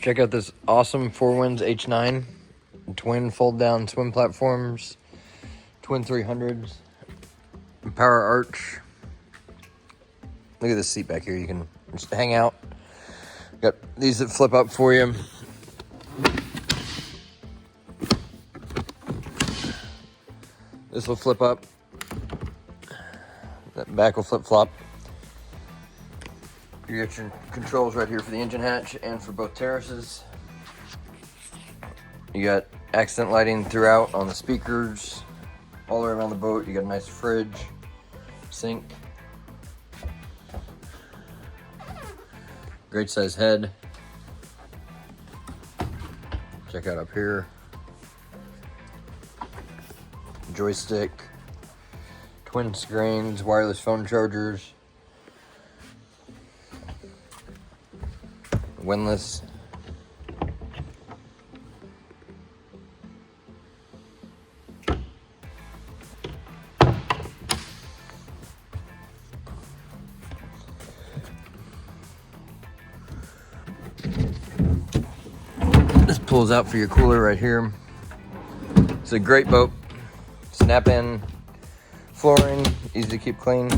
Check out this awesome Winns H9 twin fold-down swim platforms, twin 300s, power arch. Look at this seat back here. You can just hang out. Got these that flip up for you. This will flip up. That back will flip-flop. You got your controls right here for the engine hatch and for both terraces. You got accent lighting throughout on the speakers, all the way around the boat. You got a nice fridge, sink, great size head. Check out up here. Joystick, twin screens, wireless phone chargers, windlass. This pulls out for your cooler right here. It's a great boat. Snap in flooring, easy to keep clean.